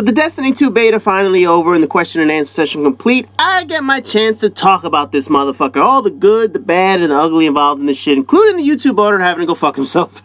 With the Destiny 2 beta finally over and the question and answer session complete, I get my chance to talk about this motherfucker. All the good, the bad, and the ugly involved in this shit, including the YouTube owner having to go fuck himself.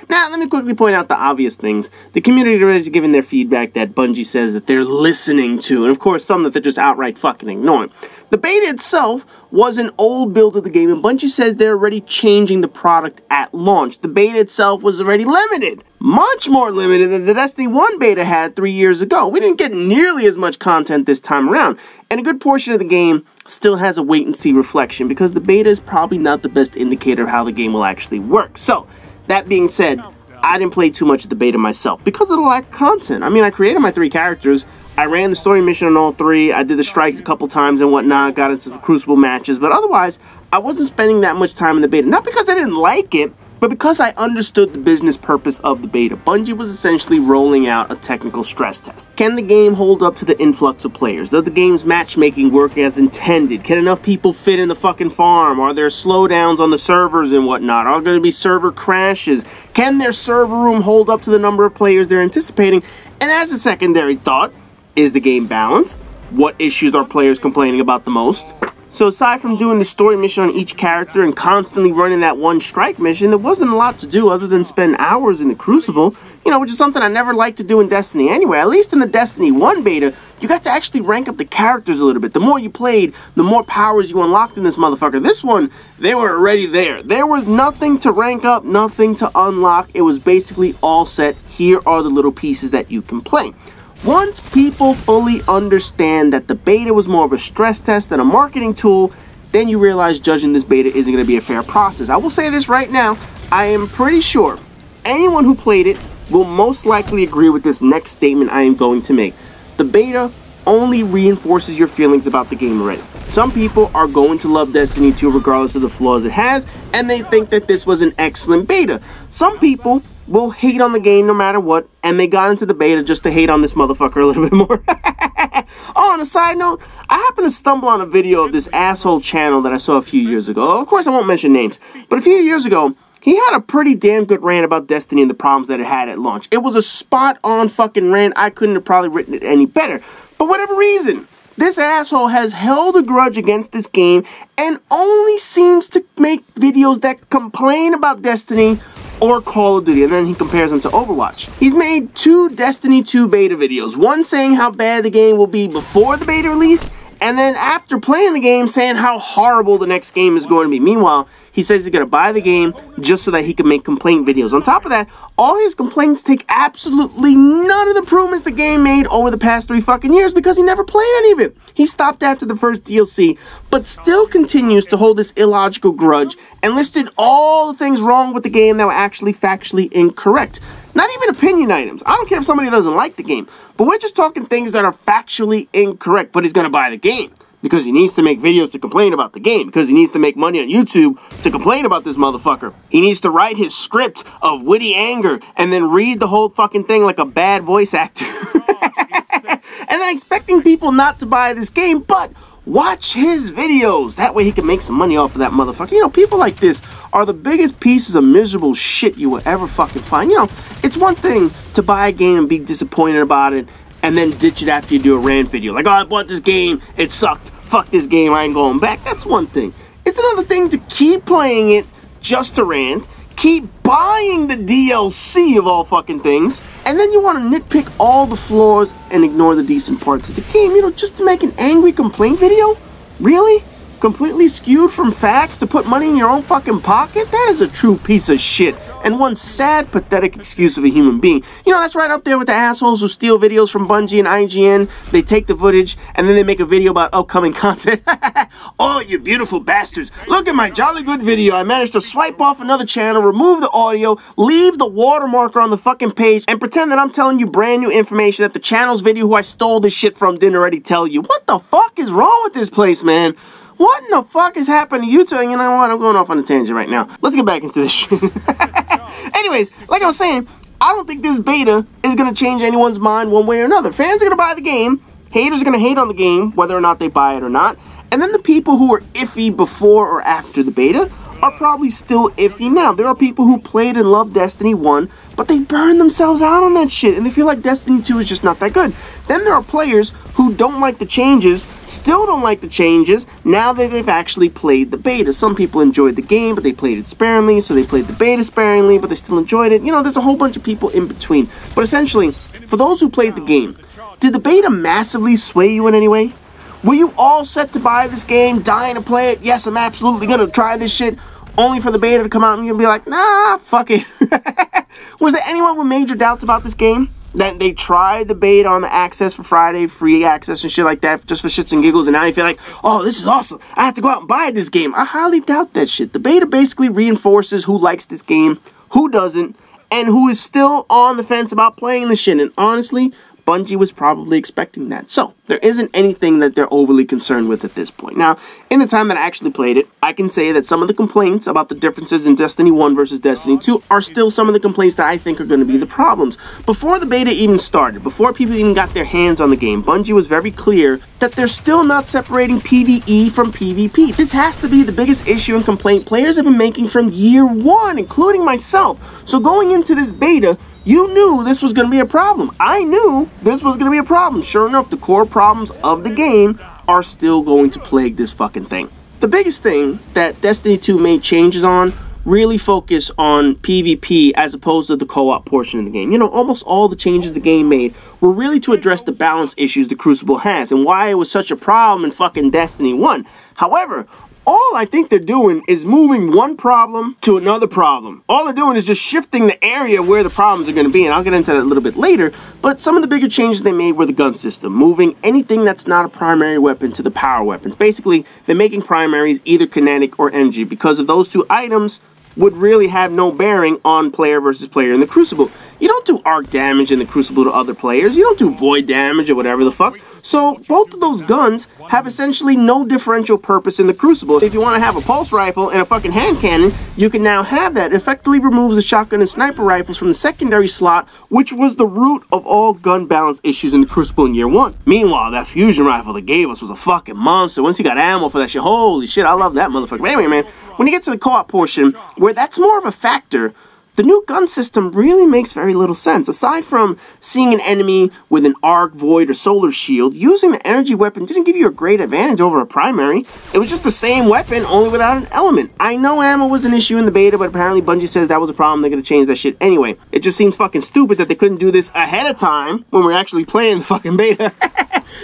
Now, let me quickly point out the obvious things. The community is giving their feedback that Bungie says that they're listening to, and of course some that they're just outright fucking ignoring. The beta itself was an old build of the game, and Bungie says they're already changing the product at launch. The beta itself was already limited. Much more limited than the Destiny 1 beta had 3 years ago. We didn't get nearly as much content this time around, and a good portion of the game still has a wait-and-see reflection because the beta is probably not the best indicator of how the game will actually work. So, that being said, I didn't play too much of the beta myself because of the lack of content. I mean, I created my 3 characters, I ran the story mission on all 3, I did the strikes a couple times and whatnot, got into some Crucible matches, but otherwise, I wasn't spending that much time in the beta. Not because I didn't like it, but because I understood the business purpose of the beta. Bungie was essentially rolling out a technical stress test. Can the game hold up to the influx of players? Does the game's matchmaking work as intended? Can enough people fit in the fucking farm? Are there slowdowns on the servers and whatnot? Are there going to be server crashes? Can their server room hold up to the number of players they're anticipating? And as a secondary thought, is the game balanced? What issues are players complaining about the most? So aside from doing the story mission on each character and constantly running that one strike mission, there wasn't a lot to do other than spend hours in the Crucible, you know, which is something I never liked to do in Destiny anyway. At least in the Destiny 1 beta, you got to actually rank up the characters a little bit. The more you played, the more powers you unlocked in this motherfucker. This one, they were already there. There was nothing to rank up, nothing to unlock. It was basically all set. Here are the little pieces that you can play. Once people fully understand that the beta was more of a stress test than a marketing tool, then you realize judging this beta isn't going to be a fair process. I will say this right now, I am pretty sure anyone who played it will most likely agree with this next statement I am going to make. The beta only reinforces your feelings about the game already. Some people are going to love Destiny 2 regardless of the flaws it has, and they think that this was an excellent beta. Some people will hate on the game no matter what, and they got into the beta just to hate on this motherfucker a little bit more. Oh, on a side note, I happened to stumble on a video of this asshole channel that I saw a few years ago. Of course, I won't mention names, but a few years ago, he had a pretty damn good rant about Destiny and the problems that it had at launch. It was a spot-on fucking rant. I couldn't have probably written it any better. For whatever reason, this asshole has held a grudge against this game and only seems to make videos that complain about Destiny or Call of Duty, and then he compares them to Overwatch. He's made 2 Destiny 2 beta videos, one saying how bad the game will be before the beta release, and then after playing the game saying how horrible the next game is going to be. Meanwhile, he says he's going to buy the game just so that he can make complaint videos. On top of that, all his complaints take absolutely none of the improvements the game made over the past 3 fucking years because he never played any of it. He stopped after the first DLC, but still continues to hold this illogical grudge and listed all the things wrong with the game that were actually factually incorrect. Not even opinion items. I don't care if somebody doesn't like the game, but we're just talking things that are factually incorrect, but he's going to buy the game because he needs to make videos to complain about the game, because he needs to make money on YouTube to complain about this motherfucker. He needs to write his script of witty anger and then read the whole fucking thing like a bad voice actor. And then expecting people not to buy this game, but watch his videos. That way he can make some money off of that motherfucker. You know, people like this are the biggest pieces of miserable shit you will ever fucking find. You know, it's one thing to buy a game and be disappointed about it and then ditch it after you do a rant video. Like, oh, I bought this game, it sucked. Fuck this game, I ain't going back. That's one thing. It's another thing to keep playing it just to rant, keep buying the DLC of all fucking things, and then you want to nitpick all the flaws and ignore the decent parts of the game, you know, just to make an angry complaint video? Really? Completely skewed from facts to put money in your own fucking pocket? That is a true piece of shit, and one sad, pathetic excuse of a human being. You know, that's right up there with the assholes who steal videos from Bungie and IGN. They take the footage, and then they make a video about upcoming content. Oh, you beautiful bastards. Look at my jolly good video. I managed to swipe off another channel, remove the audio, leave the watermarker on the fucking page, and pretend that I'm telling you brand new information that the channel's video who I stole this shit from didn't already tell you. What the fuck is wrong with this place, man? What in the fuck is happening to YouTube? You know what? I'm going off on a tangent right now. Let's get back into this shit. Anyways, like I was saying, I don't think this beta is going to change anyone's mind one way or another. Fans are going to buy the game. Haters are going to hate on the game, whether or not they buy it or not. And then the people who were iffy before or after the beta are probably still iffy now. There are people who played and loved Destiny 1, but they burned themselves out on that shit, and they feel like Destiny 2 is just not that good. Then there are players who don't like the changes, still don't like the changes, now that they've actually played the beta. Some people enjoyed the game, but they played it sparingly, so they played the beta sparingly, but they still enjoyed it. You know, there's a whole bunch of people in between. But essentially, for those who played the game, did the beta massively sway you in any way? Were you all set to buy this game, dying to play it? Yes, I'm absolutely going to try this shit, only for the beta to come out and you'll be like, nah, fuck it. Was there anyone with major doubts about this game? That they tried the beta on the access for Friday, free access and shit like that, just for shits and giggles, and now you feel like, oh, this is awesome, I have to go out and buy this game. I highly doubt that shit. The beta basically reinforces who likes this game, who doesn't, and who is still on the fence about playing the shit. And honestly, Bungie was probably expecting that. So, there isn't anything that they're overly concerned with at this point. Now, in the time that I actually played it, I can say that some of the complaints about the differences in Destiny 1 versus Destiny 2 are still some of the complaints that I think are going to be the problems. Before the beta even started, before people even got their hands on the game, Bungie was very clear that they're still not separating PvE from PvP. This has to be the biggest issue and complaint players have been making from year one, including myself. So going into this beta, you knew this was going to be a problem. I knew this was going to be a problem. Sure enough, the core problems of the game are still going to plague this fucking thing. The biggest thing that Destiny 2 made changes on really focus on PvP as opposed to the co-op portion of the game. You know, almost all the changes the game made were really to address the balance issues the Crucible has and why it was such a problem in fucking Destiny 1. However, all I think they're doing is moving one problem to another problem. All they're doing is just shifting the area where the problems are going to be, and I'll get into that a little bit later. But some of the bigger changes they made were the gun system, moving anything that's not a primary weapon to the power weapons. Basically, they're making primaries either kinetic or energy, because of those two items would really have no bearing on player versus player in the Crucible. You don't do arc damage in the Crucible to other players. You don't do void damage or whatever the fuck. So both of those guns have essentially no differential purpose in the Crucible. If you want to have a pulse rifle and a fucking hand cannon, you can now have that. It effectively removes the shotgun and sniper rifles from the secondary slot, which was the root of all gun balance issues in the Crucible in year one. Meanwhile, that fusion rifle they gave us was a fucking monster. Once you got ammo for that shit, holy shit, I love that motherfucker. But anyway, man, when you get to the co-op portion, where that's more of a factor, the new gun system really makes very little sense. Aside from seeing an enemy with an arc, void, or solar shield, using the energy weapon didn't give you a great advantage over a primary. It was just the same weapon, only without an element. I know ammo was an issue in the beta, but apparently Bungie says that was a problem. They're going to change that shit anyway. It just seems fucking stupid that they couldn't do this ahead of time when we're actually playing the fucking beta.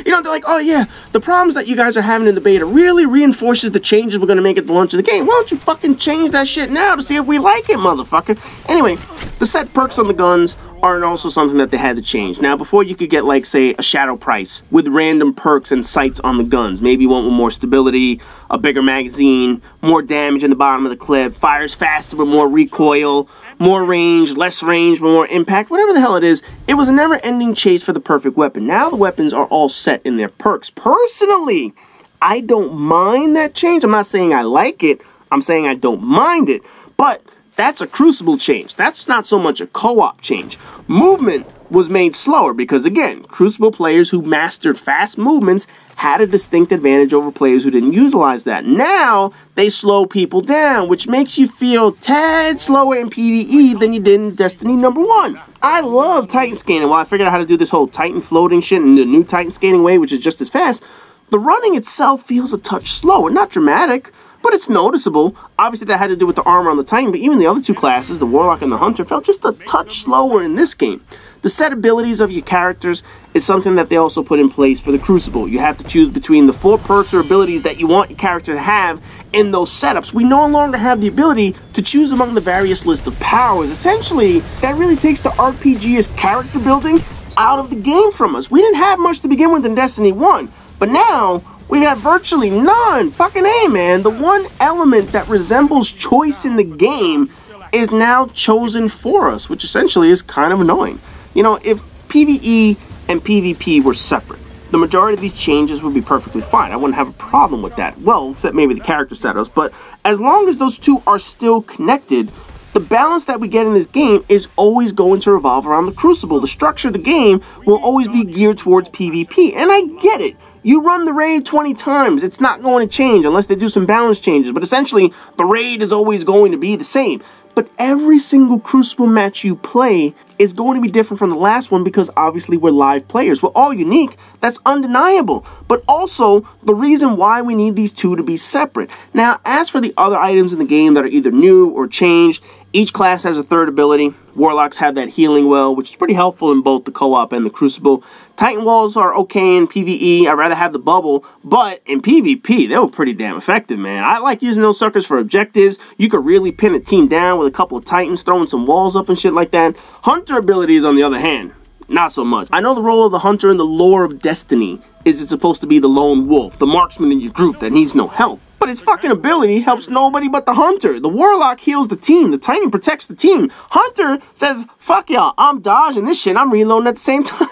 You know, they're like, oh yeah, the problems that you guys are having in the beta really reinforces the changes we're going to make at the launch of the game. Why don't you fucking change that shit now to see if we like it, motherfucker? Anyway, the set perks on the guns are also something that they had to change. Now, before you could get, like, say, a shadow price with random perks and sights on the guns. Maybe one with more stability, a bigger magazine, more damage in the bottom of the clip, fires faster with more recoil, more range, less range, but more impact, whatever the hell it is. It was a never-ending chase for the perfect weapon. Now the weapons are all set in their perks. Personally, I don't mind that change. I'm not saying I like it. I'm saying I don't mind it. But that's a Crucible change. That's not so much a co-op change. Movement was made slower because, again, Crucible players who mastered fast movements had a distinct advantage over players who didn't utilize that. Now, they slow people down, which makes you feel tad slower in PvE than you did in Destiny number 1. I love Titan scaling. Well, I figured out how to do this whole Titan floating shit in the new Titan scaling way, which is just as fast. The running itself feels a touch slower. Not dramatic, but it's noticeable. Obviously, that had to do with the armor on the Titan, but even the other two classes, the Warlock and the Hunter, felt just a touch slower in this game. The set abilities of your characters is something that they also put in place for the Crucible. You have to choose between the 4 perks or abilities that you want your character to have in those setups. We no longer have the ability to choose among the various list of powers. Essentially, that really takes the RPG-ist character building out of the game from us. We didn't have much to begin with in Destiny 1, but now we got virtually none. Fucking A, man. The one element that resembles choice in the game is now chosen for us, which essentially is kind of annoying. You know, if PvE and PvP were separate, the majority of these changes would be perfectly fine. I wouldn't have a problem with that. Well, except maybe the character setups. But as long as those two are still connected, the balance that we get in this game is always going to revolve around the Crucible. The structure of the game will always be geared towards PvP. And I get it. You run the raid 20 times. It's not going to change unless they do some balance changes. But essentially, the raid is always going to be the same. But every single Crucible match you play is going to be different from the last one because obviously we're live players. We're all unique. That's undeniable. But also, the reason why we need these two to be separate. Now, as for the other items in the game that are either new or changed, each class has a third ability. Warlocks have that healing well, which is pretty helpful in both the co-op and the Crucible. Titan walls are okay in PvE. I'd rather have the bubble, but in PvP, they were pretty damn effective, man. I like using those suckers for objectives. You could really pin a team down with a couple of Titans, throwing some walls up and shit like that. Hunter abilities, on the other hand, not so much. I know the role of the Hunter in the lore of Destiny is it's supposed to be the lone wolf, the marksman in your group that needs no help. But his fucking ability helps nobody but the Hunter. The Warlock heals the team. The Titan protects the team. Hunter says, fuck y'all, I'm dodging this shit. I'm reloading at the same time.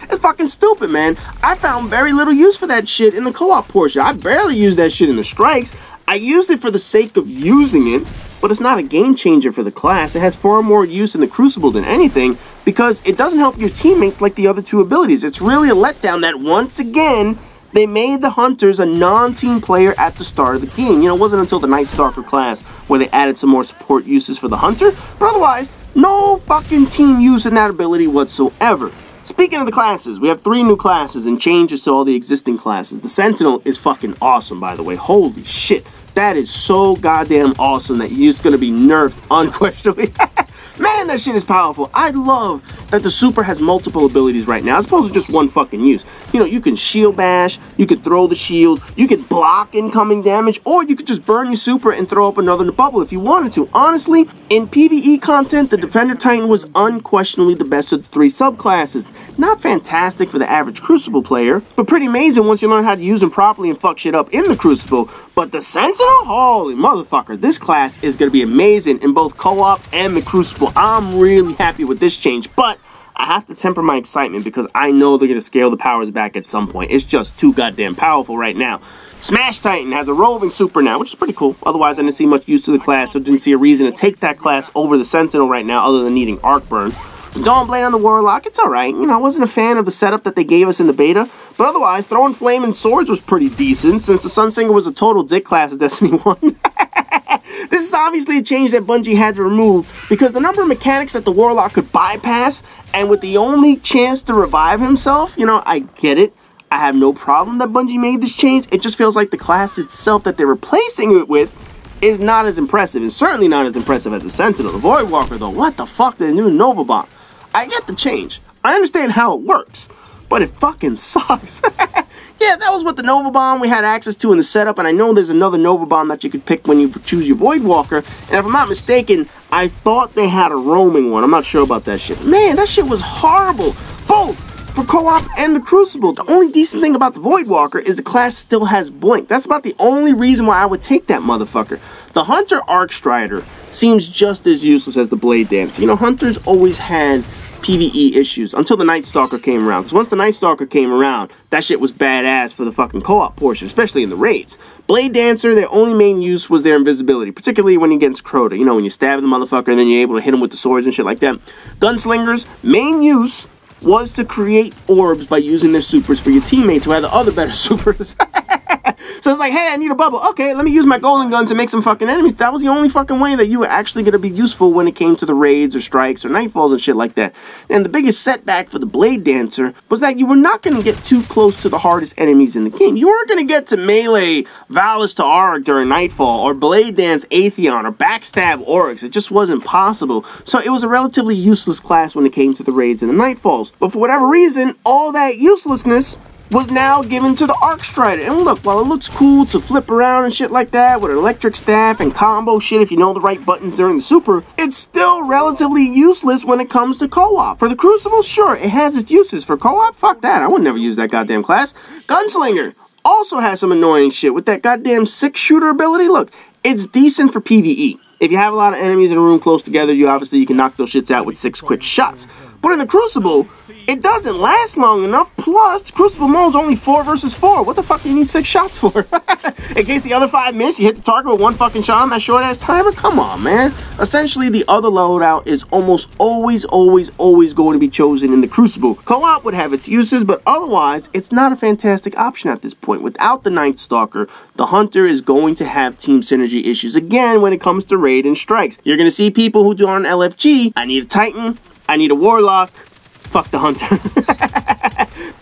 It's fucking stupid, man. I found very little use for that shit in the co-op portion. I barely used that shit in the strikes. I used it for the sake of using it, but it's not a game changer for the class. It has far more use in the Crucible than anything because it doesn't help your teammates like the other two abilities. It's really a letdown that once again, they made the Hunters a non-team player at the start of the game. You know, it wasn't until the Night Stalker class where they added some more support uses for the Hunter, but otherwise, no fucking team use in that ability whatsoever. Speaking of the classes, we have 3 new classes and changes to all the existing classes. The Sentinel is fucking awesome, by the way. Holy shit. That is so goddamn awesome that he's going to be nerfed unquestionably. Man, that shit is powerful. I love that the super has multiple abilities right now, as opposed to just one fucking use. You know, you can shield bash, you could throw the shield, you could block incoming damage, or you could just burn your super and throw up another bubble if you wanted to. Honestly, in PvE content, the Defender Titan was unquestionably the best of the 3 subclasses. Not fantastic for the average Crucible player, but pretty amazing once you learn how to use them properly and fuck shit up in the Crucible. But the Sentinel? Holy motherfucker, this class is going to be amazing in both co-op and the Crucible. I'm really happy with this change, but I have to temper my excitement because I know they're going to scale the powers back at some point. It's just too goddamn powerful right now. Smash Titan has a roving super now, which is pretty cool. Otherwise, I didn't see much use to the class, so didn't see a reason to take that class over the Sentinel right now other than needing Arc Burn. Dawnblade on the Warlock, it's alright. You know, I wasn't a fan of the setup that they gave us in the beta, but otherwise, throwing flaming swords was pretty decent since the Sunsinger was a total dick class of Destiny 1. This is obviously a change that Bungie had to remove because the number of mechanics that the Warlock could bypass, and with the only chance to revive himself, you know, I get it. I have no problem that Bungie made this change. It just feels like the class itself that they're replacing it with is not as impressive, and certainly not as impressive as the Sentinel. The Voidwalker, though, what the fuck, the new Nova Bomb? I get the change. I understand how it works, but it fucking sucks. Yeah, that was what the Nova Bomb we had access to in the setup, and I know there's another Nova Bomb that you could pick when you choose your Voidwalker, and if I'm not mistaken, I thought they had a roaming one. I'm not sure about that shit. Man, that shit was horrible. Both for co-op and the Crucible. The only decent thing about the Voidwalker is the class still has Blink. That's about the only reason why I would take that motherfucker. The Hunter Arcstrider seems just as useless as the Blade Dancer. You know, Hunters always had PvE issues until the Night Stalker came around. Because once the Night Stalker came around, that shit was badass for the fucking co-op portion, especially in the raids. Blade Dancer, their only main use was their invisibility, particularly when against Crota. You know, when you stab the motherfucker and then you're able to hit him with the swords and shit like that. Gunslingers, main use was to create orbs by using their supers for your teammates who had the other better supers. So it's like, hey, I need a bubble. Okay, let me use my golden gun to make some fucking enemies. That was the only fucking way that you were actually going to be useful when it came to the raids or strikes or nightfalls and shit like that. And the biggest setback for the Blade Dancer was that you were not going to get too close to the hardest enemies in the game. You weren't going to get to melee Valis to Arg during Nightfall, or Blade Dance Atheon, or backstab Oryx. It just wasn't possible. So it was a relatively useless class when it came to the raids and the Nightfalls. But for whatever reason, all that uselessness was now given to the Arcstrider. And look, while it looks cool to flip around and shit like that with an electric staff and combo shit if you know the right buttons during the super, it's still relatively useless when it comes to co-op. For the Crucible, sure, it has its uses. For co-op, fuck that. I would never use that goddamn class. Gunslinger also has some annoying shit with that goddamn 6-shooter ability. Look, it's decent for PvE. If you have a lot of enemies in a room close together, you can knock those shits out with 6 quick shots. But in the Crucible, it doesn't last long enough. Plus, Crucible mode's only 4 versus 4. What the fuck do you need 6 shots for? In case the other 5 miss, you hit the target with 1 fucking shot on that short-ass timer? Come on, man. Essentially, the other loadout is almost always going to be chosen in the Crucible. Co-op would have its uses, but otherwise, it's not a fantastic option at this point. Without the Night Stalker, the Hunter is going to have team synergy issues again when it comes to raid and strikes. You're going to see people who do on LFG, I need a Titan, I need a Warlock, fuck the Hunter.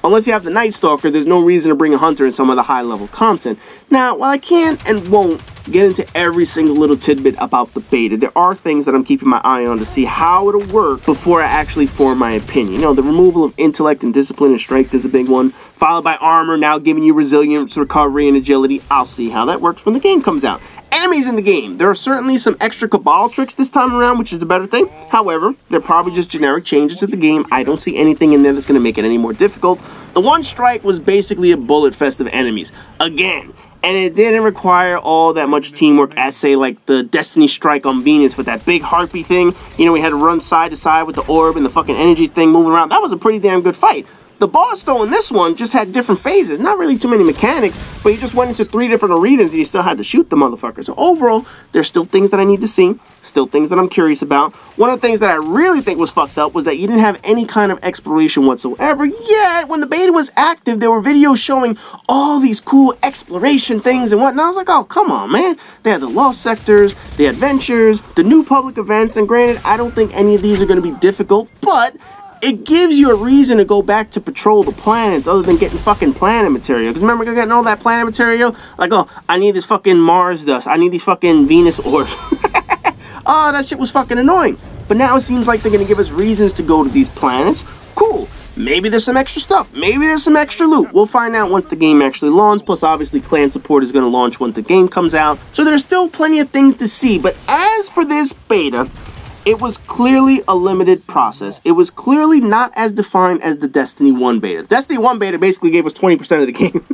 Unless you have the Night Stalker, there's no reason to bring a Hunter in some of the high-level content. Now, while I can and won't get into every single little tidbit about the beta, there are things that I'm keeping my eye on to see how it'll work before I actually form my opinion. You know, the removal of intellect and discipline and strength is a big one, followed by armor now giving you resilience, recovery, and agility. I'll see how that works when the game comes out. Enemies in the game. There are certainly some extra Cabal tricks this time around, which is the better thing. However, they're probably just generic changes to the game. I don't see anything in there that's going to make it any more difficult. The one strike was basically a bullet fest of enemies. Again. And it didn't require all that much teamwork as, say, like the Destiny strike on Venus with that big harpy thing. You know, we had to run side to side with the orb and the fucking energy thing moving around. That was a pretty damn good fight. The boss, though, in this one just had different phases. Not really too many mechanics, but you just went into 3 different arenas and you still had to shoot the motherfucker. So overall, there's still things that I need to see. Still things that I'm curious about. One of the things that I really think was fucked up was that you didn't have any kind of exploration whatsoever. Yet, when the beta was active, there were videos showing all these cool exploration things and whatnot. I was like, oh, come on, man. They had the lost sectors, the adventures, the new public events. And granted, I don't think any of these are going to be difficult, but it gives you a reason to go back to patrol the planets other than getting fucking planet material. Because remember getting all that planet material? Like, oh, I need this fucking Mars dust. I need these fucking Venus orbs. Oh, that shit was fucking annoying. But now it seems like they're going to give us reasons to go to these planets. Cool. Maybe there's some extra stuff. Maybe there's some extra loot. We'll find out once the game actually launches. Plus, obviously, clan support is going to launch once the game comes out. So there's still plenty of things to see. But as for this beta, it was clearly a limited process. It was clearly not as defined as the Destiny 1 beta. The Destiny 1 beta basically gave us 20% of the game.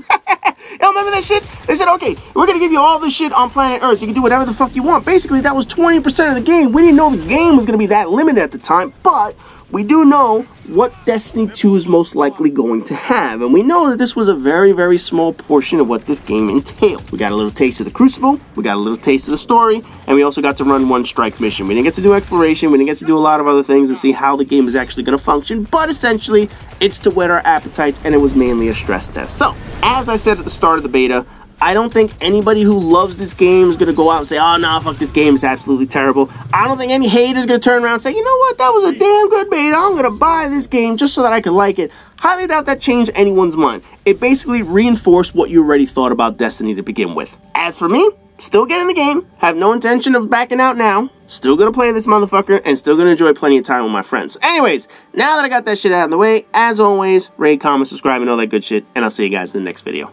Y'all remember that shit? They said, okay, we're going to give you all this shit on planet Earth. You can do whatever the fuck you want. Basically, that was 20% of the game. We didn't know the game was going to be that limited at the time, but we do know what Destiny 2 is most likely going to have. And we know that this was a very small portion of what this game entailed. We got a little taste of the Crucible, we got a little taste of the story, and we also got to run 1 strike mission. We didn't get to do exploration, we didn't get to do a lot of other things and see how the game is actually going to function, but essentially, it's to whet our appetites, and it was mainly a stress test. So, as I said at the start of the beta, I don't think anybody who loves this game is going to go out and say, oh, nah, fuck this game, it's absolutely terrible. I don't think any hater is going to turn around and say, you know what, that was a damn good beta, I'm going to buy this game just so that I can like it. Highly doubt that changed anyone's mind. It basically reinforced what you already thought about Destiny to begin with. As for me, still getting the game, have no intention of backing out now, still going to play this motherfucker, and still going to enjoy plenty of time with my friends. Anyways, now that I got that shit out of the way, as always, rate, comment, subscribe, and all that good shit, and I'll see you guys in the next video.